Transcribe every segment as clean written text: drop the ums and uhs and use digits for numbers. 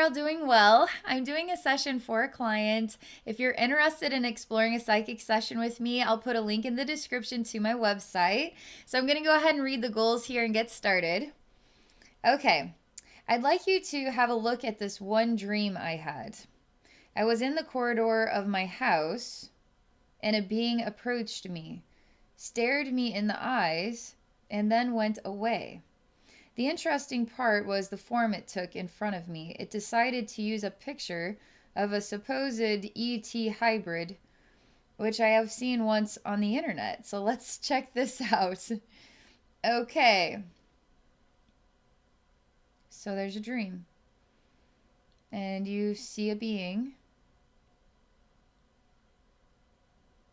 all doing well. I'm doing a session for a client. If you're interested in exploring a psychic session with me, I'll put a link in the description to my website. So I'm going to go ahead and read the goals here and get started. Okay, I'd like you to have a look at this one dream I had. I was in the corridor of my house, and a being approached me, stared me in the eyes, and then went away. The interesting part was the form it took in front of me. It decided to use a picture of a supposed ET hybrid, which I have seen once on the internet. So let's check this out. Okay. So there's a dream. And you see a being.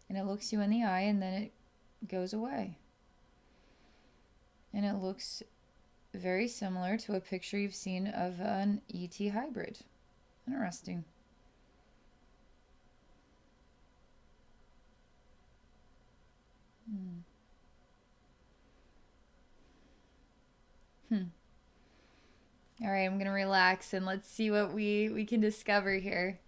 And it looks you in the eye and then it goes away. And it looks very similar to a picture you've seen of an ET hybrid. Interesting. All right, I'm going to relax and let's see what we can discover here.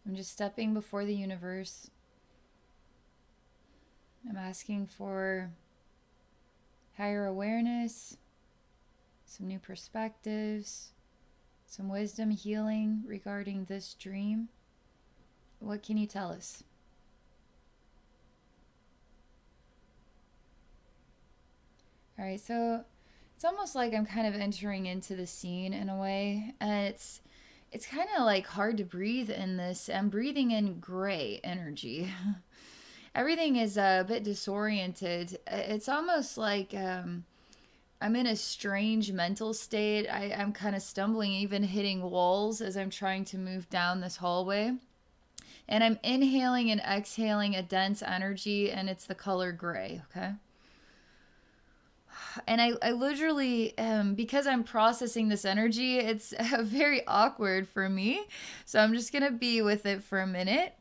I'm just stepping before the universe. I'm asking for higher awareness, some new perspectives, some wisdom, healing regarding this dream. What can you tell us? All right, so it's almost like I'm kind of entering into the scene in a way, and it's kind of like hard to breathe in this. I'm breathing in gray energy. Everything is a bit disoriented. It's almost like I'm in a strange mental state. I'm kind of stumbling, even hitting walls as I'm trying to move down this hallway. And I'm inhaling and exhaling a dense energy, and it's the color gray, okay? And I literally, because I'm processing this energy, it's very awkward for me. So I'm just going to be with it for a minute.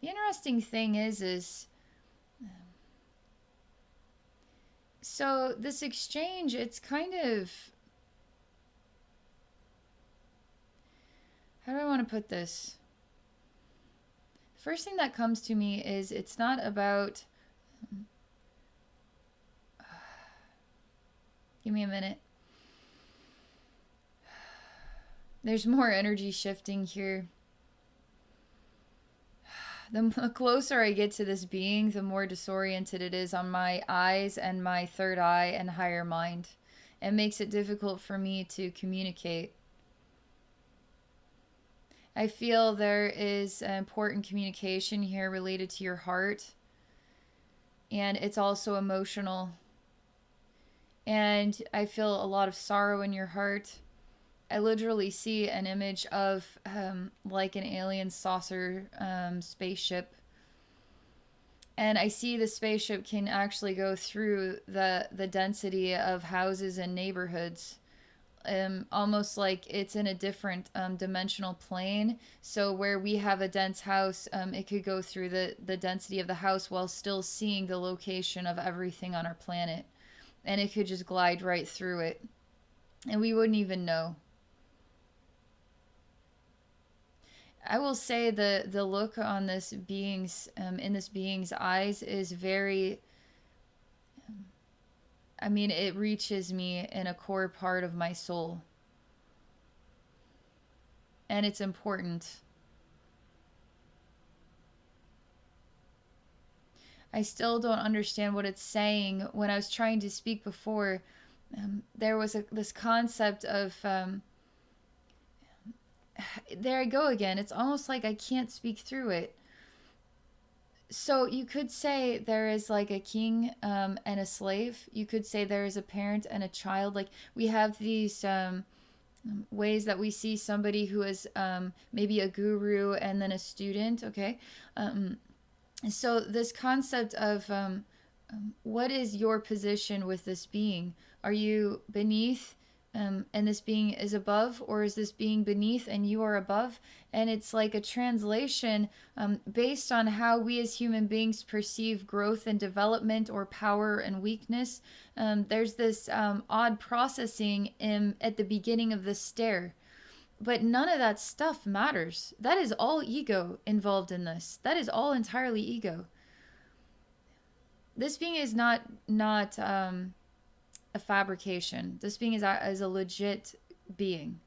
The interesting thing is so this exchange, it's kind of, how do I want to put this? First thing that comes to me is it's not about, give me a minute. There's more energy shifting here. The closer I get to this being, the more disoriented it is on my eyes and my third eye and higher mind. It makes it difficult for me to communicate. I feel there is an important communication here related to your heart, and it's also emotional. And I feel a lot of sorrow in your heart. I literally see an image of like an alien saucer spaceship. And I see the spaceship can actually go through the density of houses and neighborhoods. Almost like it's in a different dimensional plane. So where we have a dense house, it could go through the density of the house while still seeing the location of everything on our planet. And it could just glide right through it. And we wouldn't even know. I will say the look on this being's in this being's eyes is very, I mean, it reaches me in a core part of my soul. And it's important. I still don't understand what it's saying. When I was trying to speak before, there was this concept of there I go again. It's almost like I can't speak through it. So you could say there is like a king and a slave. You could say there is a parent and a child. Like we have these ways that we see somebody who is maybe a guru and then a student, okay? So this concept of what is your position with this being? Are you beneath and this being is above, or is this being beneath and you are above? And it's like a translation based on how we as human beings perceive growth and development or power and weakness. There's this odd processing at the beginning of the stair. But none of that stuff matters. That is all ego involved in this. That is all entirely ego. This being is not a fabrication. This being is a legit being.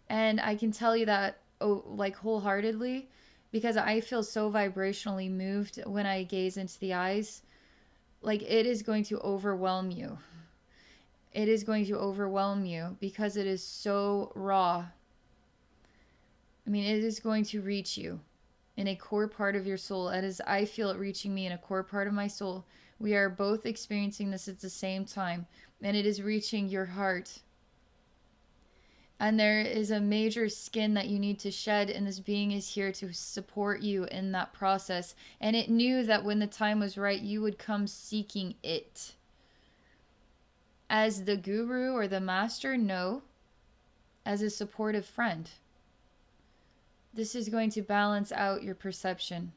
And I can tell you that like wholeheartedly, because I feel so vibrationally moved when I gaze into the eyes. Like it is going to overwhelm you. It is going to overwhelm you because it is so raw. I mean, it is going to reach you in a core part of your soul. As I feel it reaching me in a core part of my soul. We are both experiencing this at the same time, and it is reaching your heart. And there is a major skin that you need to shed, and this being is here to support you in that process. And it knew that when the time was right, you would come seeking it. As the guru or the master? No. As a supportive friend. This is going to balance out your perception.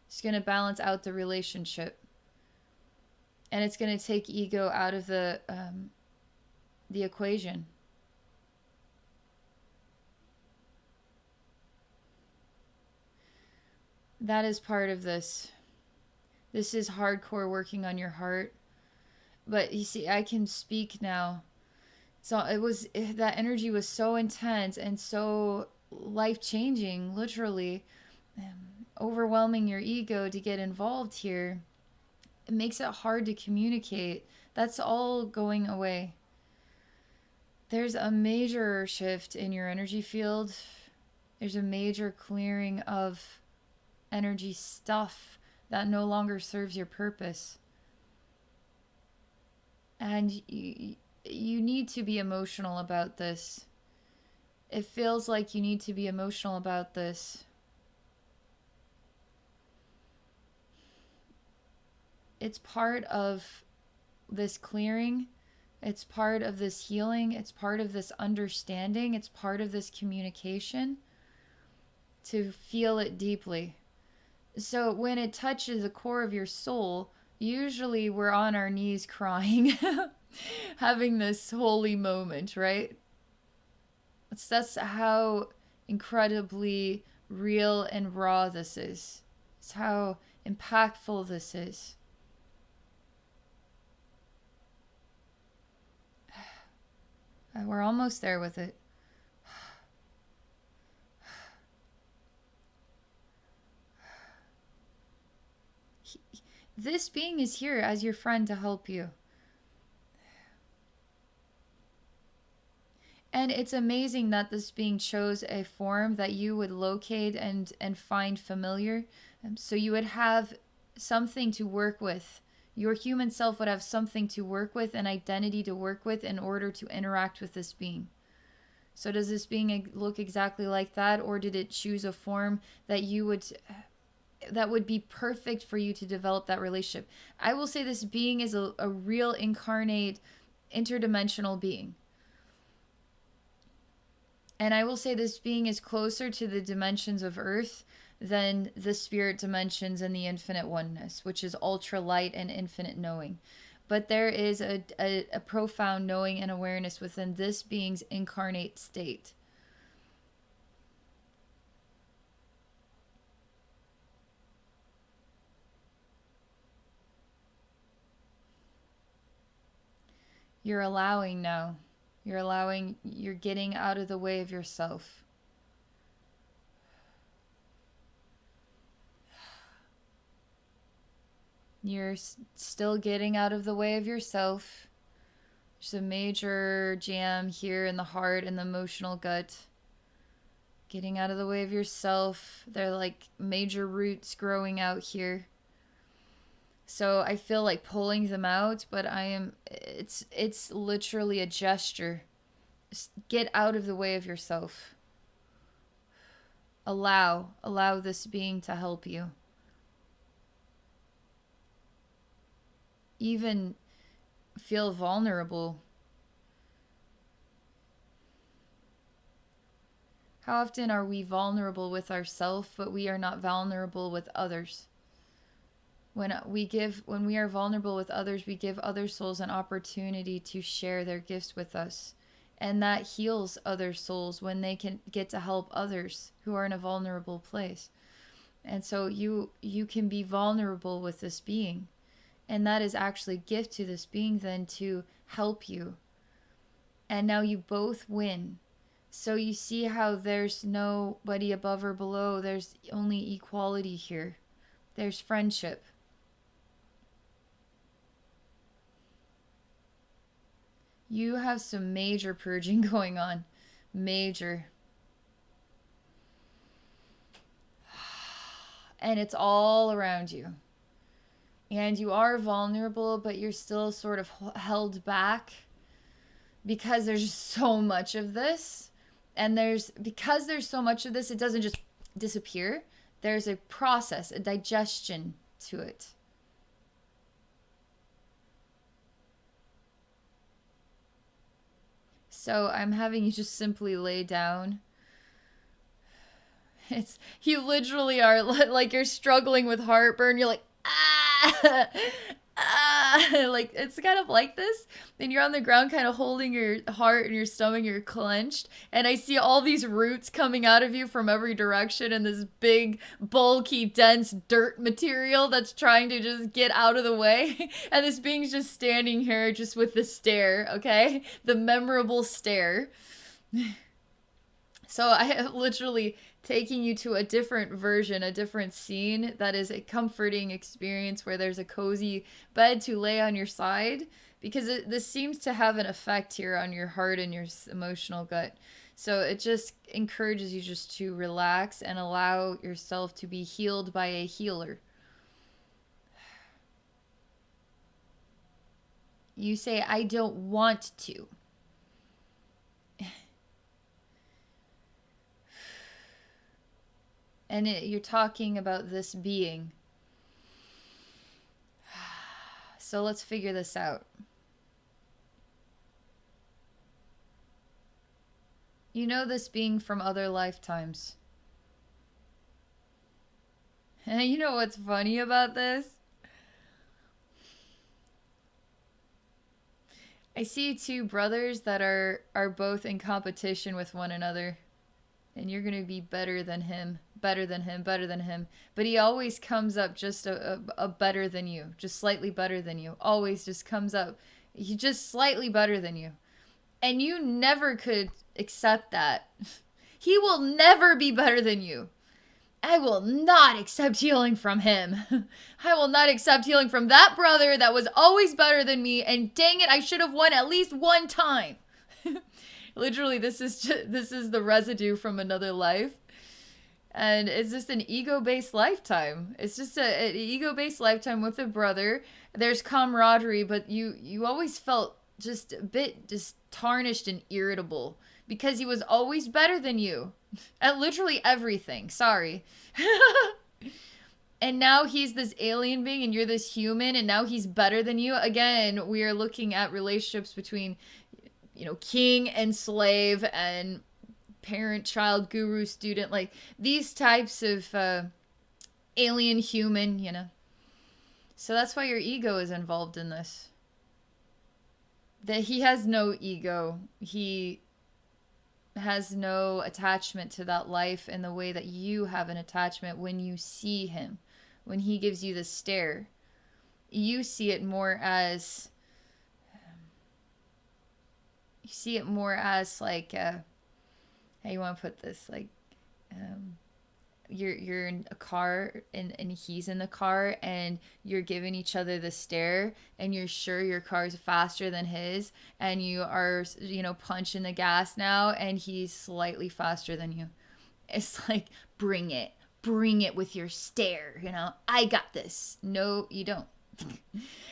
It's going to balance out the relationship. And it's going to take ego out of the equation. That is part of this. This is hardcore working on your heart. But you see, I can speak now. So that energy was so intense and so life-changing, literally. Overwhelming your ego to get involved here. It makes it hard to communicate. That's all going away. There's a major shift in your energy field. There's a major clearing of energy stuff that no longer serves your purpose. And you need to be emotional about this. It feels like you need to be emotional about this. It's part of this clearing. It's part of this healing. It's part of this understanding. It's part of this communication. To feel it deeply. So when it touches the core of your soul, usually we're on our knees crying, having this holy moment, right? That's how incredibly real and raw this is. It's how impactful this is. We're almost there with it. This being is here as your friend to help you. And it's amazing that this being chose a form that you would locate and find familiar. So you would have something to work with. Your human self would have something to work with, an identity to work with in order to interact with this being. So does this being look exactly like that, or did it choose a form that would be perfect for you to develop that relationship? I will say this being is a real incarnate interdimensional being. And I will say this being is closer to the dimensions of Earth than the spirit dimensions and the infinite oneness, which is ultra light and infinite knowing. But there is a profound knowing and awareness within this being's incarnate state. You're allowing now. You're getting out of the way of yourself. You're still getting out of the way of yourself. There's a major jam here in the heart and the emotional gut. Getting out of the way of yourself. There are like major roots growing out here. So I feel like pulling them out, but it's literally a gesture. Just get out of the way of yourself. Allow this being to help you. Even feel vulnerable. How often are we vulnerable with ourselves, but we are not vulnerable with others? When we are vulnerable with others, we give other souls an opportunity to share their gifts with us. And that heals other souls when they can get to help others who are in a vulnerable place. And so you can be vulnerable with this being. And that is actually a gift to this being then to help you. And now you both win. So you see how there's nobody above or below. There's only equality here. There's friendship. You have some major purging going on. Major. And it's all around you. And you are vulnerable, but you're still sort of held back because there's just so much of this. And because there's so much of this, it doesn't just disappear. There's a process, a digestion to it. So I'm having you just simply lay down. You literally are like you're struggling with heartburn. You're like, ah, like it's kind of like this. And you're on the ground kind of holding your heart and your stomach, you're clenched. And I see all these roots coming out of you from every direction and this big, bulky, dense dirt material that's trying to just get out of the way. And this being's just standing here just with the stare, okay? The memorable stare. So I have literally taking you to a different version, a different scene that is a comforting experience where there's a cozy bed to lay on your side, because this seems to have an effect here on your heart and your emotional gut. So it just encourages you just to relax and allow yourself to be healed by a healer. You say, I don't want to. And you're talking about this being. So let's figure this out. You know this being from other lifetimes. And you know what's funny about this? I see two brothers that are both in competition with one another. And you're going to be better than him, better than him, better than him. But he always comes up just a better than you, just slightly better than you. Always just comes up. He's just slightly better than you. And you never could accept that. He will never be better than you. I will not accept healing from him. I will not accept healing from that brother that was always better than me. And dang it, I should have won at least one time. Literally, this is the residue from another life. And it's just an ego-based lifetime. It's just an ego-based lifetime with a brother. There's camaraderie, but you always felt just a bit just tarnished and irritable because he was always better than you at literally everything. Sorry. And now he's this alien being and you're this human and now he's better than you. Again, we are looking at relationships between, king and slave and parent, child, guru, student, like these types of alien, human, So that's why your ego is involved in this. That he has no ego. He has no attachment to that life in the way that you have an attachment when you see him. When he gives you the stare. You see it more as... You see it more as like... how you want to put this? Like... You're in a car and he's in the car and you're giving each other the stare and you're sure your car's faster than his and you are, punching the gas now and he's slightly faster than you. It's like, bring it with your stare, I got this. No, you don't.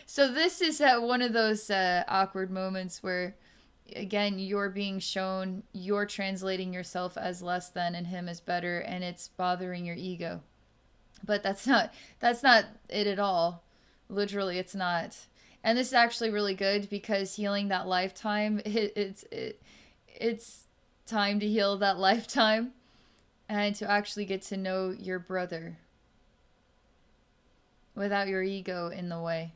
So this is one of those awkward moments where, again, you're being shown you're translating yourself as less than and him as better, and it's bothering your ego. But that's not it at all. Literally, it's not. And this is actually really good because healing that lifetime, it's time to heal that lifetime and to actually get to know your brother without your ego in the way,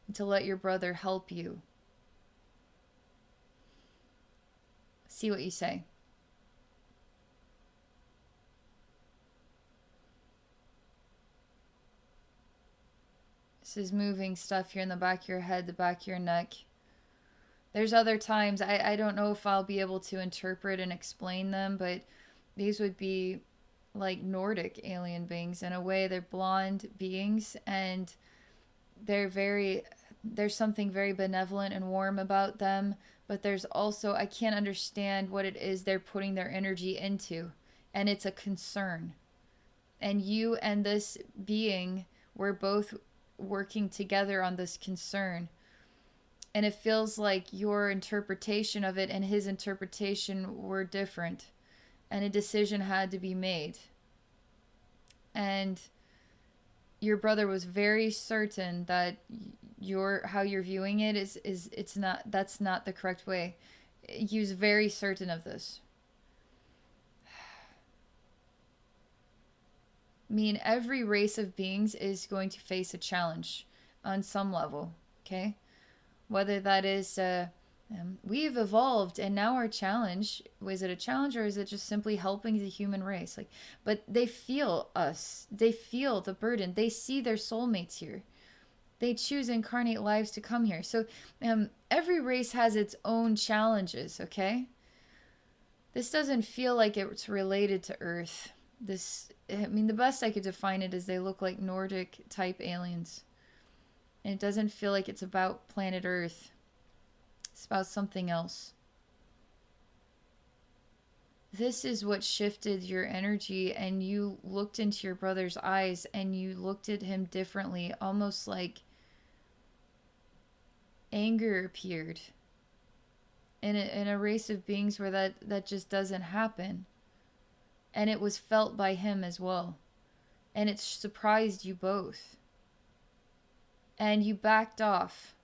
and to let your brother help you. See what you say. This is moving stuff here in the back of your head, the back of your neck. There's other times, I don't know if I'll be able to interpret and explain them, but these would be like Nordic alien beings. In a way, they're blonde beings, and there's something very benevolent and warm about them, but there's also, I can't understand what it is they're putting their energy into, and it's a concern. And you and this being were both working together on this concern, and it feels like your interpretation of it and his interpretation were different, and a decision had to be made. And your brother was very certain that how you're viewing it is it's not, that's not the correct way. He was very certain of this. I mean, every race of beings is going to face a challenge on some level, okay? Whether that is we've evolved and now our challenge, was it a challenge or is it just simply helping the human race? Like, but they feel us, they feel the burden, they see their soulmates here, they choose incarnate lives to come here. So every race has its own challenges, okay? This doesn't feel like it's related to Earth. This, I mean, the best I could define it is they look like Nordic type aliens. And it doesn't feel like it's about planet Earth. It's about something else. This is what shifted your energy, and you looked into your brother's eyes and you looked at him differently, almost like anger appeared in a race of beings where that just doesn't happen. And it was felt by him as well. And it surprised you both. And you backed off.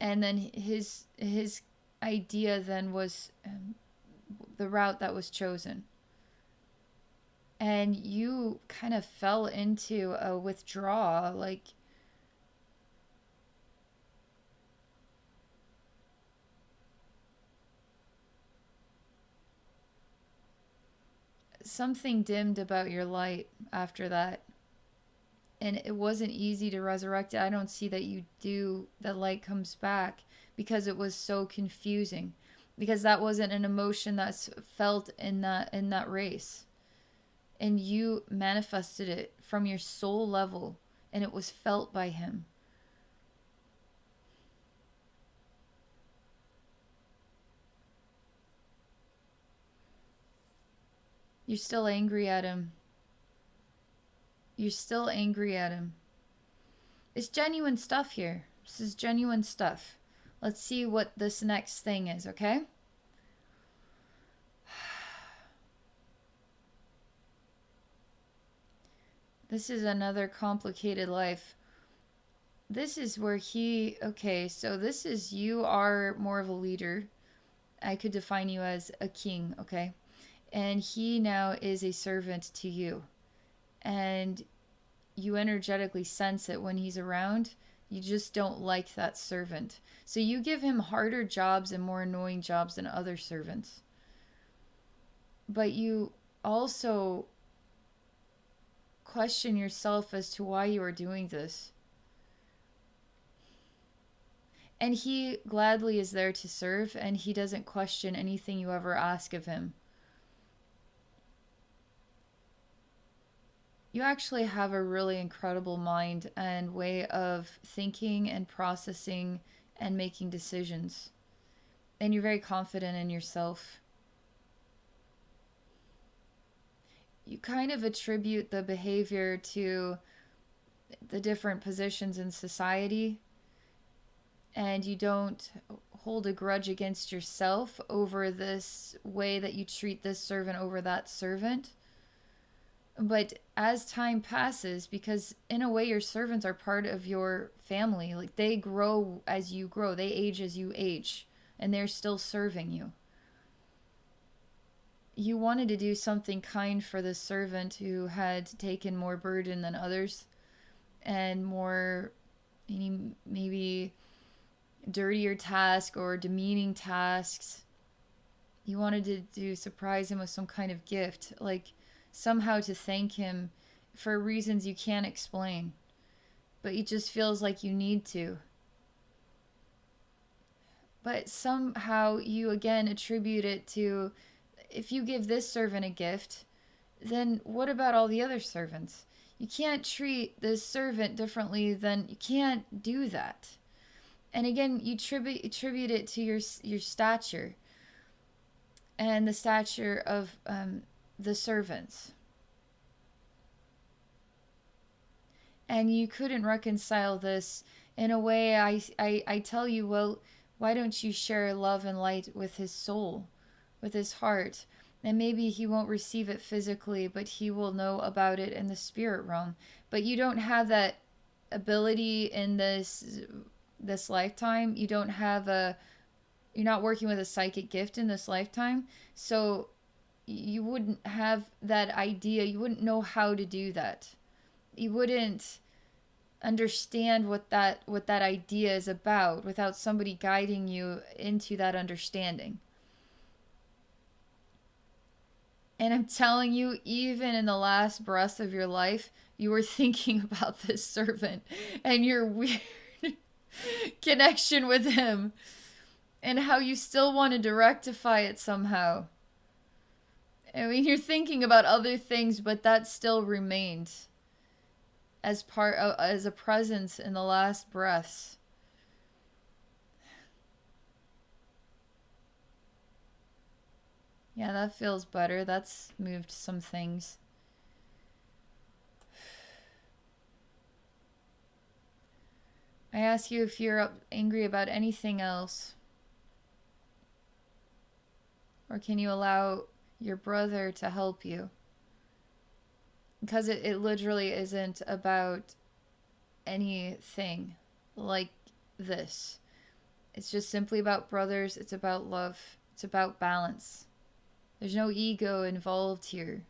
And then his idea then was the route that was chosen. And you kind of fell into a withdrawal, like something dimmed about your light after that. And it wasn't easy to resurrect it. I don't see that you do. The light comes back because it was so confusing, because that wasn't an emotion that's felt in that race, and you manifested it from your soul level, and it was felt by him. You're still angry at him. You're still angry at him. It's genuine stuff here. This is genuine stuff. Let's see what this next thing is, okay? This is another complicated life. This is where okay, so this is, you are more of a leader. I could define you as a king, okay? And he now is a servant to you. And you energetically sense it when he's around. You just don't like that servant. So you give him harder jobs and more annoying jobs than other servants. But you also question yourself as to why you are doing this. And he gladly is there to serve, and he doesn't question anything you ever ask of him. You actually have a really incredible mind and way of thinking and processing and making decisions. And you're very confident in yourself. You kind of attribute the behavior to the different positions in society, and you don't hold a grudge against yourself over this way that you treat this servant over that servant. But as time passes, because in a way your servants are part of your family, like they grow as you grow, they age as you age, and they're still serving you. You wanted to do something kind for the servant who had taken more burden than others and more maybe dirtier tasks or demeaning tasks. You wanted to surprise him with some kind of gift, like somehow to thank him for reasons you can't explain, but it just feels like you need to. But somehow you again attribute it to, if you give this servant a gift, then what about all the other servants? You can't treat this servant differently than, you can't do that. And again, you attribute it to your stature and the stature of the servants. And you couldn't reconcile this. In a way, I tell you, well, why don't you share love and light with his soul, with his heart? And maybe he won't receive it physically, but he will know about it in the spirit realm. But you don't have that ability in this lifetime. You don't have you're not working with a psychic gift in this lifetime. So you wouldn't have that idea. You wouldn't know how to do that. You wouldn't understand what that idea is about without somebody guiding you into that understanding. And I'm telling you, even in the last breaths of your life, you were thinking about this servant and your weird connection with him and how you still wanted to rectify it somehow. I mean, you're thinking about other things, but that still remained as part of, as a presence in the last breaths. Yeah, that feels better. That's moved some things. I ask you if you're angry about anything else. Or can you allow your brother to help you? Because it literally isn't about anything like this. It's just simply about brothers. It's about love. It's about balance. There's no ego involved here.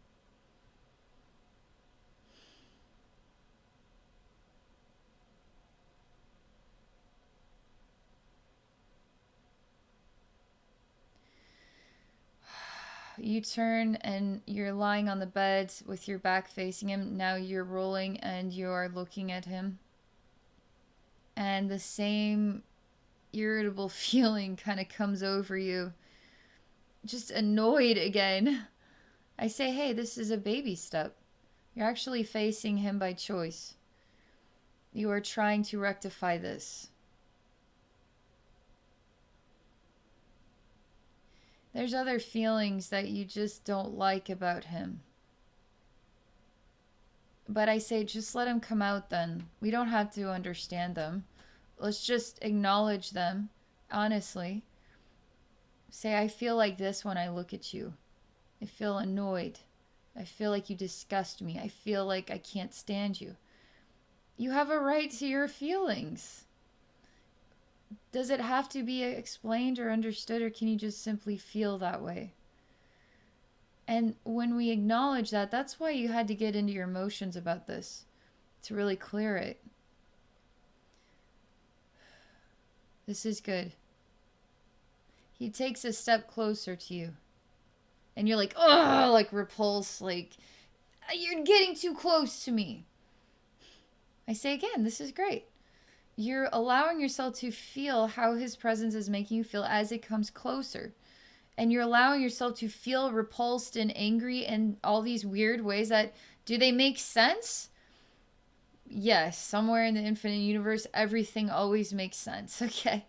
You turn and you're lying on the bed with your back facing him. Now you're rolling and you are looking at him. And the same irritable feeling kind of comes over you. Just annoyed again. I say, hey, this is a baby step. You're actually facing him by choice. You are trying to rectify this. There's other feelings that you just don't like about him. But I say, just let him come out then. We don't have to understand them. Let's just acknowledge them, honestly. Say, I feel like this when I look at you. I feel annoyed. I feel like you disgust me. I feel like I can't stand you. You have a right to your feelings. Does it have to be explained or understood, or can you just simply feel that way? And when we acknowledge that, that's why you had to get into your emotions about this, to really clear it. This is good. He takes a step closer to you. And you're like, oh, like repulse, like, you're getting too close to me. I say again, this is great. You're allowing yourself to feel how his presence is making you feel as it comes closer. And you're allowing yourself to feel repulsed and angry in all these weird ways that, do they make sense? Yes, somewhere in the infinite universe, everything always makes sense, okay?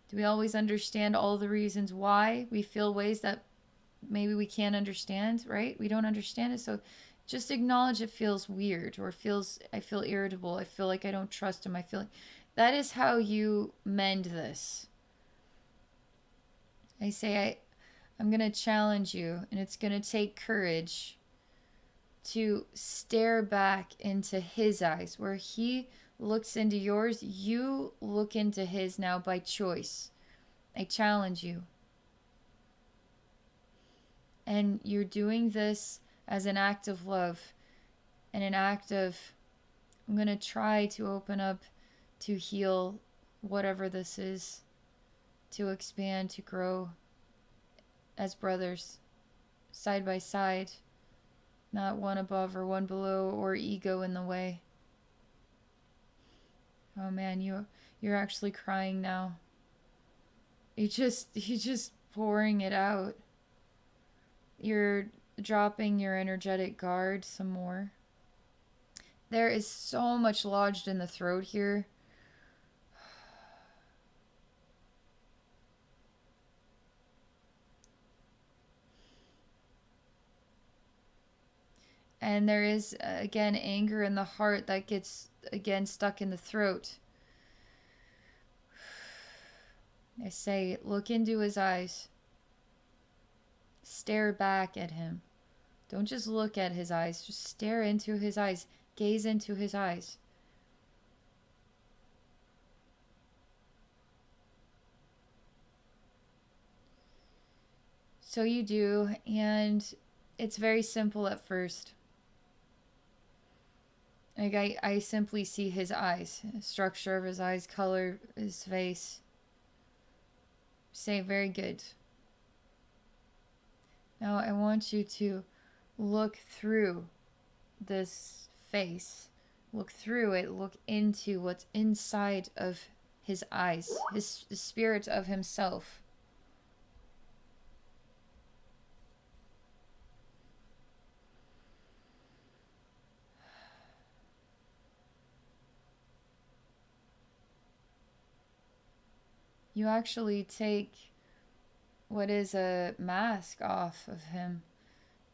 Do we always understand all the reasons why we feel ways that maybe we can't understand, right? We don't understand it, so Just acknowledge it feels weird, or I feel irritable. I feel like I don't trust him. I feel like that is how you mend this. I say I'm going to challenge you, and it's going to take courage to stare back into his eyes. Where he looks into yours, you look into his now by choice. I challenge you. And you're doing this as an act of love and an act of, I'm going to try to open up, to heal whatever this is, to expand, to grow as brothers, side by side, not one above or one below, or ego in the way. Oh man, you're actually crying now. You're just pouring it out. You're dropping your energetic guard some more. There is so much lodged in the throat here. And there is, again, anger in the heart that gets, again, stuck in the throat. I say, look into his eyes. Stare back at him. Don't just look at his eyes. Just stare into his eyes. Gaze into his eyes. So you do, and it's very simple at first. Like I simply see his eyes, structure of his eyes, color, his face. Say, very good. Now I want you to look through this face. Look through it. Look into what's inside of his eyes, the spirit of himself. You actually take what is a mask off of him,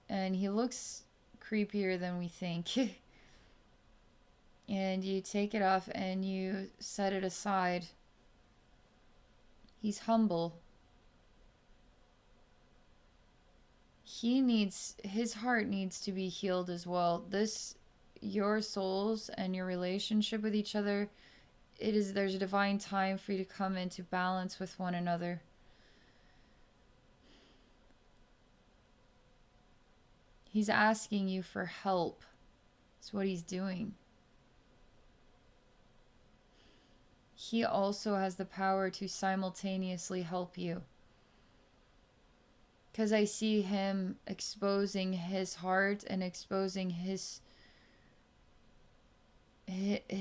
and he looks creepier than we think. And you take it off and you set it aside. He's humble. His heart needs to be healed as well. Your souls and your relationship with each other, there's a divine time for you to come into balance with one another. He's asking you for help. That's what he's doing. He also has the power to simultaneously help you. Because I see him exposing his heart and exposing his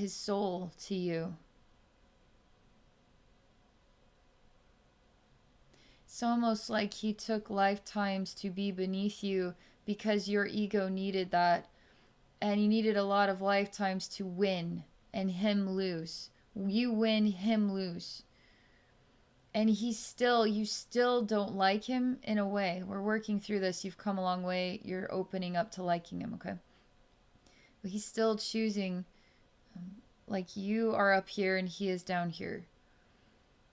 soul to you. It's almost like he took lifetimes to be beneath you because your ego needed that. And you needed a lot of lifetimes to win and him lose. You win, him lose. And you still don't like him in a way. We're working through this. You've come a long way. You're opening up to liking him, okay? But he's still choosing, like you are up here and he is down here.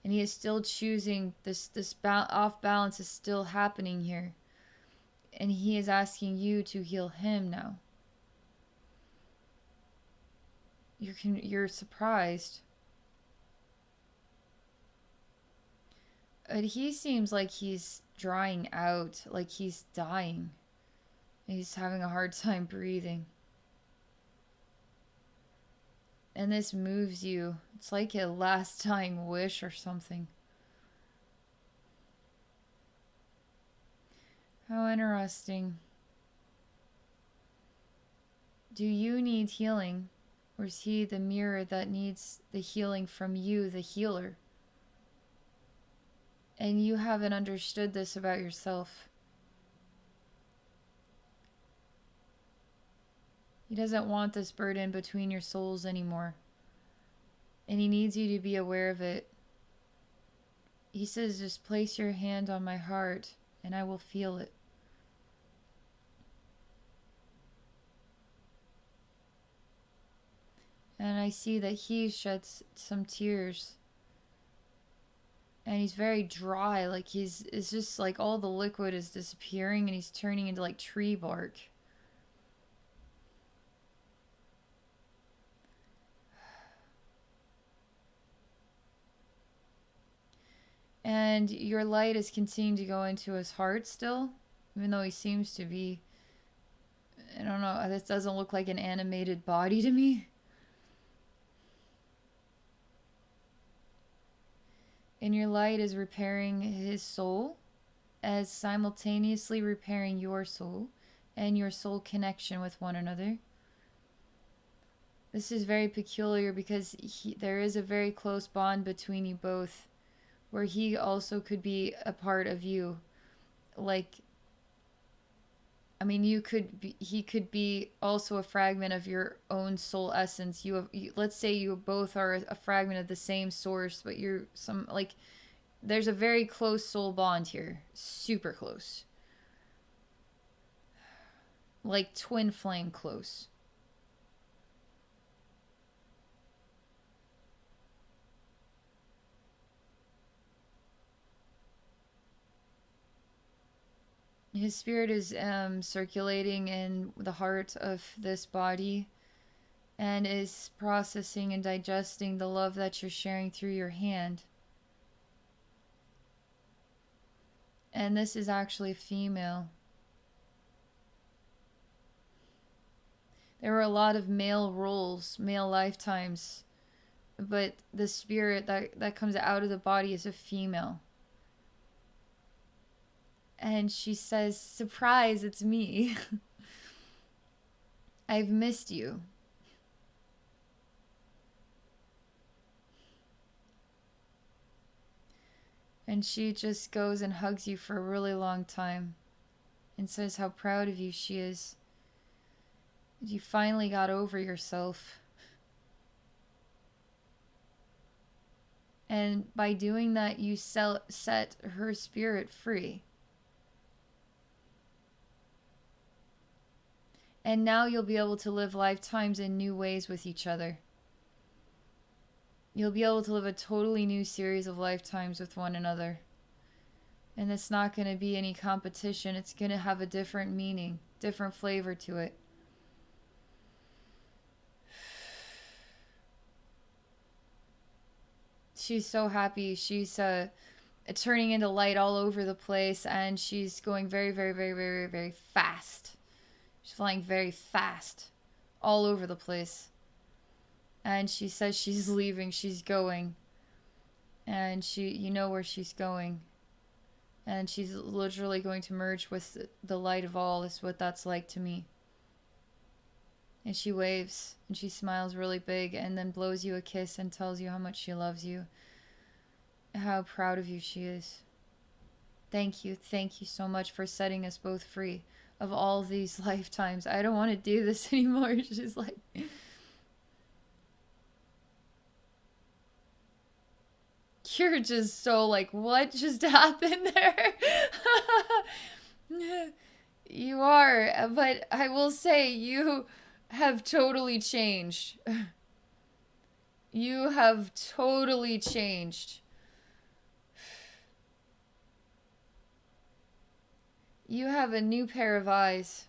And he is still choosing, this off balance is still happening here. And he is asking you to heal him now. You're surprised. But he seems like he's drying out, like he's dying. He's having a hard time breathing. And this moves you. It's like a last dying wish or something. How interesting. Do you need healing? Or is he the mirror that needs the healing from you, the healer? And you haven't understood this about yourself. He doesn't want this burden between your souls anymore. And he needs you to be aware of it. He says, just place your hand on my heart and I will feel it. And I see that he sheds some tears. And he's very dry, like it's just like all the liquid is disappearing and he's turning into like tree bark. And your light is continuing to go into his heart still, even though he seems to be, I don't know, this doesn't look like an animated body to me. And your light is repairing his soul as simultaneously repairing your soul and your soul connection with one another. This is very peculiar because there is a very close bond between you both, where he also could be a part of you. Like, I mean, he could be also a fragment of your own soul essence. Let's say you both are a fragment of the same source, but you're there's a very close soul bond here. Super close. Like twin flame close. His spirit is circulating in the heart of this body and is processing and digesting the love that you're sharing through your hand. And this is actually female. There were a lot of male roles, male lifetimes, but the spirit that comes out of the body is a female. And she says, "Surprise, it's me. I've missed you." And she just goes and hugs you for a really long time and says how proud of you she is. You finally got over yourself. And by doing that, you set her spirit free. And now you'll be able to live lifetimes in new ways with each other. You'll be able to live a totally new series of lifetimes with one another. And it's not going to be any competition. It's going to have a different meaning, different flavor to it. She's so happy. She's turning into light all over the place, and she's going very, very, very, very, very fast. She's flying very fast all over the place. And she says she's leaving, she's going. And you know where she's going. And she's literally going to merge with the light of all, is what that's like to me. And she waves, and she smiles really big, and then blows you a kiss and tells you how much she loves you. How proud of you she is. Thank you so much for setting us both free of all these lifetimes. I don't want to do this anymore. She's like, you're just so like, what just happened there? You are, but I will say you have totally changed. You have totally changed. You have a new pair of eyes.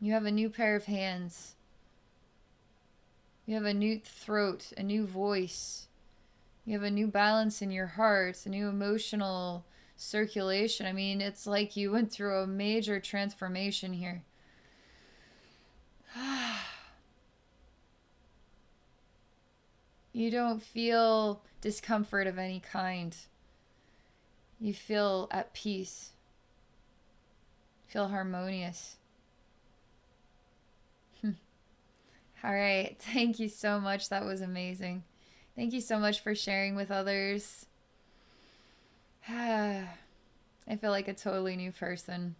You have a new pair of hands. You have a new throat, a new voice. You have a new balance in your heart, a new emotional circulation. I mean, it's like you went through a major transformation here. You don't feel discomfort of any kind. You feel at peace. Feel harmonious. All right. Thank you so much. That was amazing. Thank you so much for sharing with others. I feel like a totally new person.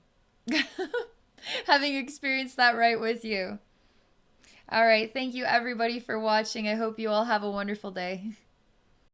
Having experienced that right with you. All right. Thank you everybody for watching. I hope you all have a wonderful day.